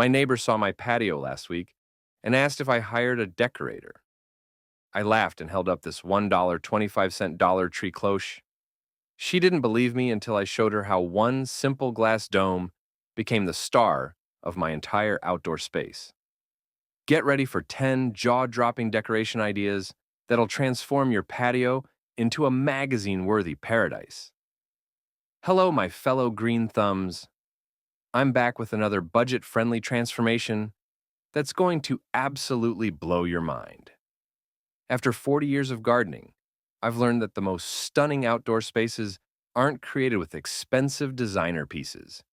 My neighbor saw my patio last week and asked if I hired a decorator. I laughed and held up this $1.25 Dollar Tree cloche. She didn't believe me until I showed her how one simple glass dome became the star of my entire outdoor space. Get ready for 10 jaw-dropping decoration ideas that'll transform your patio into a magazine-worthy paradise. Hello, my fellow green thumbs. I'm back with another budget-friendly transformation that's going to absolutely blow your mind. After 40 years of gardening, I've learned that the most stunning outdoor spaces aren't created with expensive designer pieces.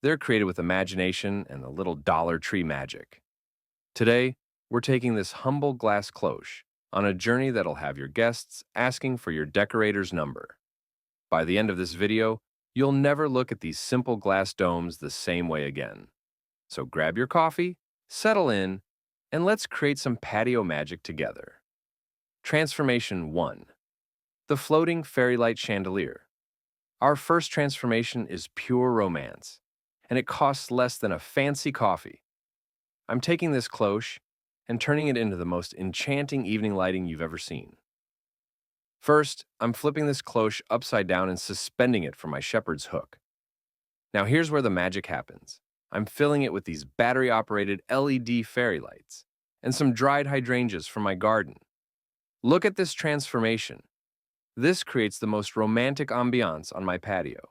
They're created with imagination and a little Dollar Tree magic. Today, we're taking this humble glass cloche on a journey that'll have your guests asking for your decorator's number. By the end of this video, you'll never look at these simple glass domes the same way again. So grab your coffee, settle in, and let's create some patio magic together. Transformation 1. The Floating Fairy Light Chandelier. Our first transformation is pure romance, and it costs less than a fancy coffee. I'm taking this cloche and turning it into the most enchanting evening lighting you've ever seen. First, I'm flipping this cloche upside down and suspending it from my shepherd's hook. Now here's where the magic happens. I'm filling it with these battery-operated LED fairy lights and some dried hydrangeas from my garden. Look at this transformation. This creates the most romantic ambiance on my patio.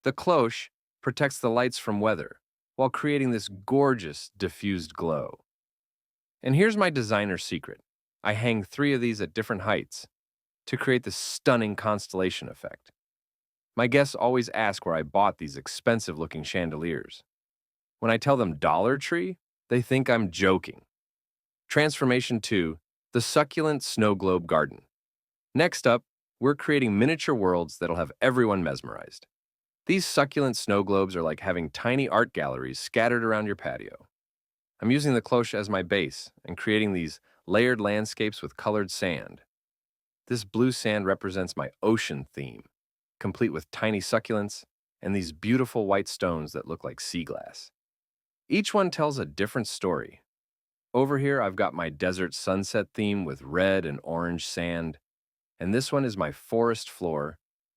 The cloche protects the lights from weather while creating this gorgeous, diffused glow. And here's my designer secret. I hang 3 of these at different heights to create this stunning constellation effect. My guests always ask where I bought these expensive-looking chandeliers. When I tell them Dollar Tree, they think I'm joking. Transformation 2, the Succulent Snow Globe Garden. Next up, we're creating miniature worlds that'll have everyone mesmerized. These succulent snow globes are like having tiny art galleries scattered around your patio. I'm using the cloche as my base and creating these layered landscapes with colored sand. This blue sand represents my ocean theme, complete with tiny succulents and these beautiful white stones that look like sea glass. Each one tells a different story. Over here, I've got my desert sunset theme with red and orange sand, and this one is my forest floor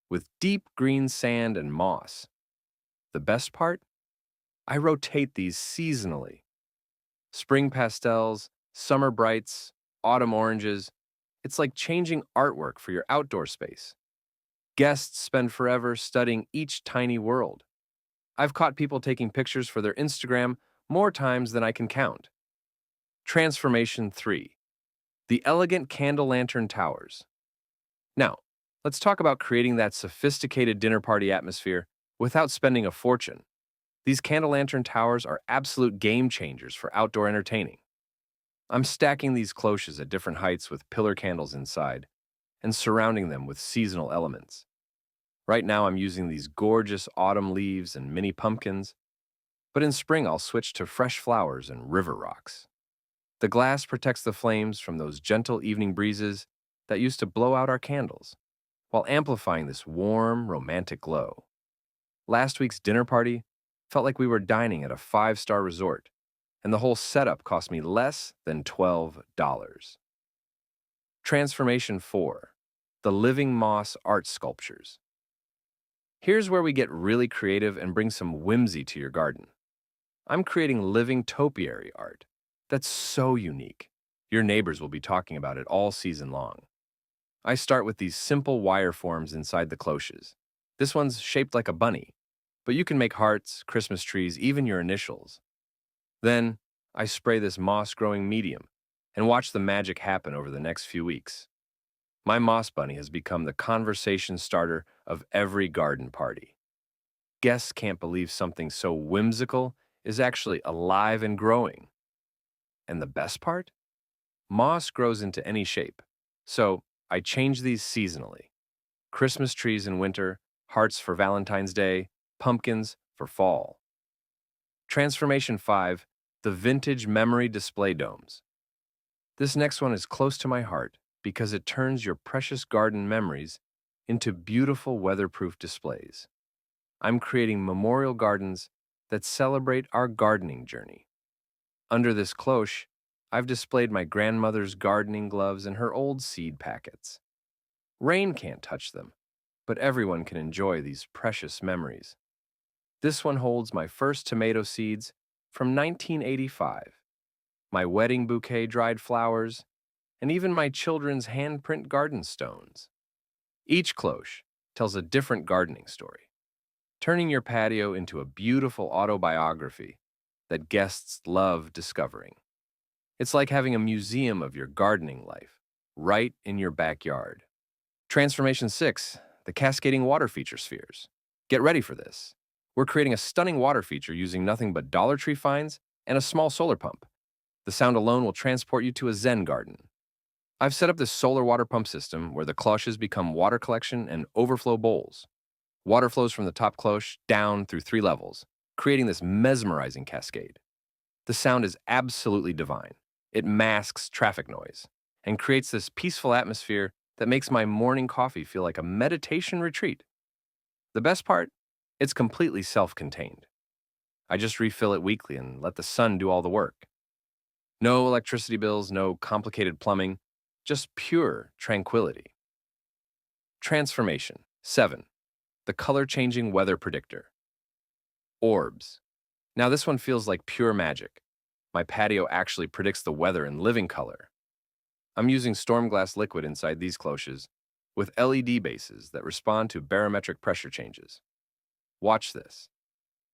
with deep green sand and moss. The best part? I rotate these seasonally. Spring pastels, summer brights, autumn oranges. It's like changing artwork for your outdoor space. Guests spend forever studying each tiny world. I've caught people taking pictures for their Instagram more times than I can count. Transformation 3. The Elegant Candle Lantern Towers. Now, let's talk about creating that sophisticated dinner party atmosphere without spending a fortune. These candle lantern towers are absolute game changers for outdoor entertaining. I'm stacking these cloches at different heights with pillar candles inside and surrounding them with seasonal elements. Right now I'm using these gorgeous autumn leaves and mini pumpkins, but in spring I'll switch to fresh flowers and river rocks. The glass protects the flames from those gentle evening breezes that used to blow out our candles, while amplifying this warm, romantic glow. Last week's dinner party felt like we were dining at a 5-star resort, and the whole setup cost me less than $12. Transformation 4. The Living Moss Art Sculptures. Here's where we get really creative and bring some whimsy to your garden. I'm creating living topiary art that's so unique. Your neighbors will be talking about it all season long. I start with these simple wire forms inside the cloches. This one's shaped like a bunny, but you can make hearts, Christmas trees, even your initials. Then, I spray this moss-growing medium and watch the magic happen over the next few weeks. My moss bunny has become the conversation starter of every garden party. Guests can't believe something so whimsical is actually alive and growing. And the best part? Moss grows into any shape, so I change these seasonally. Christmas trees in winter, hearts for Valentine's Day, pumpkins for fall. Transformation 5, the Vintage Memory Display Domes. This next one is close to my heart because it turns your precious garden memories into beautiful weatherproof displays. I'm creating memorial gardens that celebrate our gardening journey. Under this cloche, I've displayed my grandmother's gardening gloves and her old seed packets. Rain can't touch them, but everyone can enjoy these precious memories. This one holds my first tomato seeds from 1985, my wedding bouquet dried flowers, and even my children's handprint garden stones. Each cloche tells a different gardening story, turning your patio into a beautiful autobiography that guests love discovering. It's like having a museum of your gardening life right in your backyard. Transformation 6, the cascading water feature spheres. Get ready for this. We're creating a stunning water feature using nothing but Dollar Tree finds and a small solar pump. The sound alone will transport you to a Zen garden. I've set up this solar water pump system where the cloches become water collection and overflow bowls. Water flows from the top cloche down through 3 levels, creating this mesmerizing cascade. The sound is absolutely divine. It masks traffic noise and creates this peaceful atmosphere that makes my morning coffee feel like a meditation retreat. The best part? It's completely self-contained. I just refill it weekly and let the sun do all the work. No electricity bills, no complicated plumbing, just pure tranquility. Transformation 7, the color-changing weather predictor. Orbs. Now this one feels like pure magic. My patio actually predicts the weather in living color. I'm using storm glass liquid inside these cloches with LED bases that respond to barometric pressure changes. Watch this.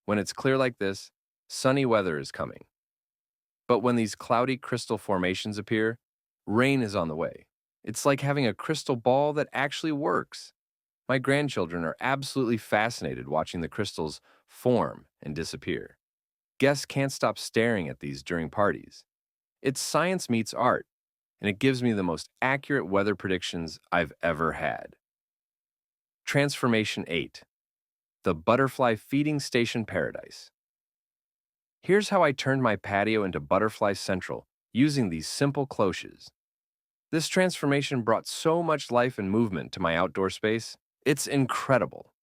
When it's clear like this, sunny weather is coming. But when these cloudy crystal formations appear, rain is on the way. It's like having a crystal ball that actually works. My grandchildren are absolutely fascinated watching the crystals form and disappear. Guests can't stop staring at these during parties. It's science meets art, and it gives me the most accurate weather predictions I've ever had. Transformation 8, the butterfly feeding station paradise. Here's how I turned my patio into Butterfly Central using these simple cloches. This transformation brought so much life and movement to my outdoor space. It's incredible.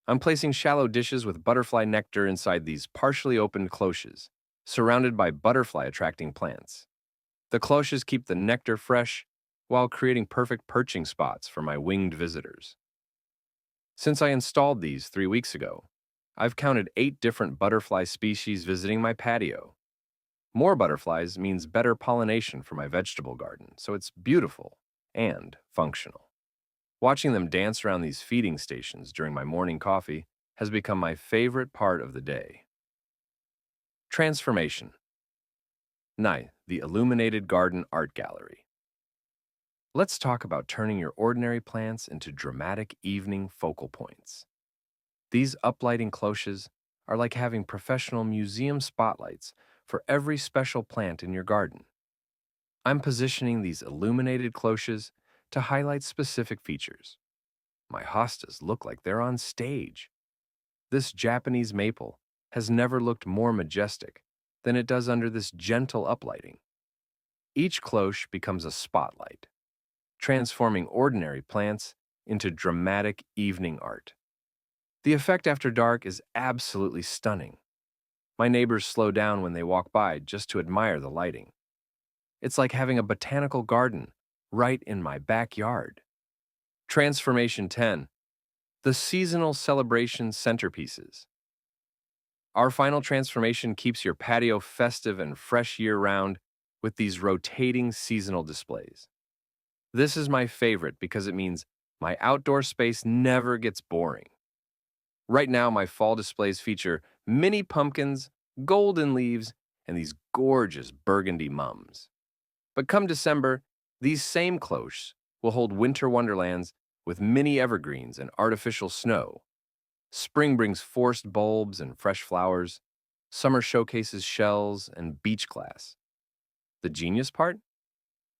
I'm placing shallow dishes with butterfly nectar inside these partially opened cloches, surrounded by butterfly-attracting plants. The cloches keep the nectar fresh while creating perfect perching spots for my winged visitors. Since I installed these 3 weeks ago, I've counted 8 different butterfly species visiting my patio. More butterflies means better pollination for my vegetable garden, so it's beautiful and functional. Watching them dance around these feeding stations during my morning coffee has become my favorite part of the day. Transformation 9, the Illuminated Garden Art Gallery. Let's talk about turning your ordinary plants into dramatic evening focal points. These uplighting cloches are like having professional museum spotlights for every special plant in your garden. I'm positioning these illuminated cloches to highlight specific features. My hostas look like they're on stage. This Japanese maple has never looked more majestic than it does under this gentle uplighting. Each cloche becomes a spotlight, transforming ordinary plants into dramatic evening art. The effect after dark is absolutely stunning. My neighbors slow down when they walk by just to admire the lighting. It's like having a botanical garden right in my backyard. Transformation 10, the seasonal celebration centerpieces. Our final transformation keeps your patio festive and fresh year-round with these rotating seasonal displays. This is my favorite because it means my outdoor space never gets boring. Right now, my fall displays feature mini pumpkins, golden leaves, and these gorgeous burgundy mums. But come December, these same cloches will hold winter wonderlands with mini evergreens and artificial snow. Spring brings forced bulbs and fresh flowers. Summer showcases shells and beach glass. The genius part?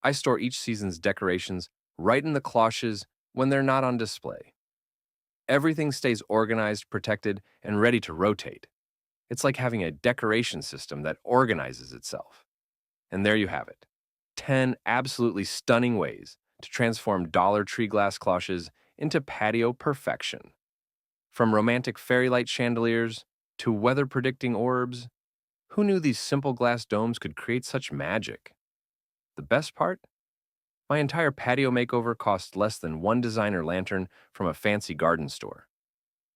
I store each season's decorations right in the cloches when they're not on display. Everything stays organized, protected, and ready to rotate. It's like having a decoration system that organizes itself. And there you have it. 10 absolutely stunning ways to transform Dollar Tree glass cloches into patio perfection. From romantic fairy light chandeliers to weather-predicting orbs. Who knew these simple glass domes could create such magic? The best part? My entire patio makeover cost less than one designer lantern from a fancy garden store.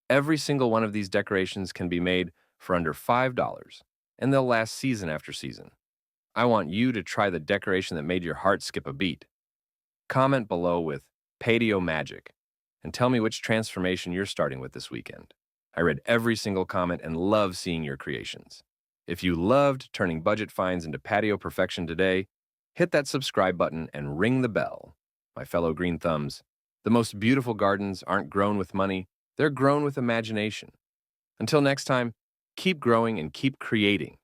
Every single one of these decorations can be made for under $5, and they'll last season after season. I want you to try the decoration that made your heart skip a beat. Comment below with Patio Magic and tell me which transformation you're starting with this weekend. I read every single comment and love seeing your creations. If you loved turning budget finds into patio perfection today, hit that subscribe button and ring the bell. My fellow green thumbs, the most beautiful gardens aren't grown with money, they're grown with imagination. Until next time, keep growing and keep creating.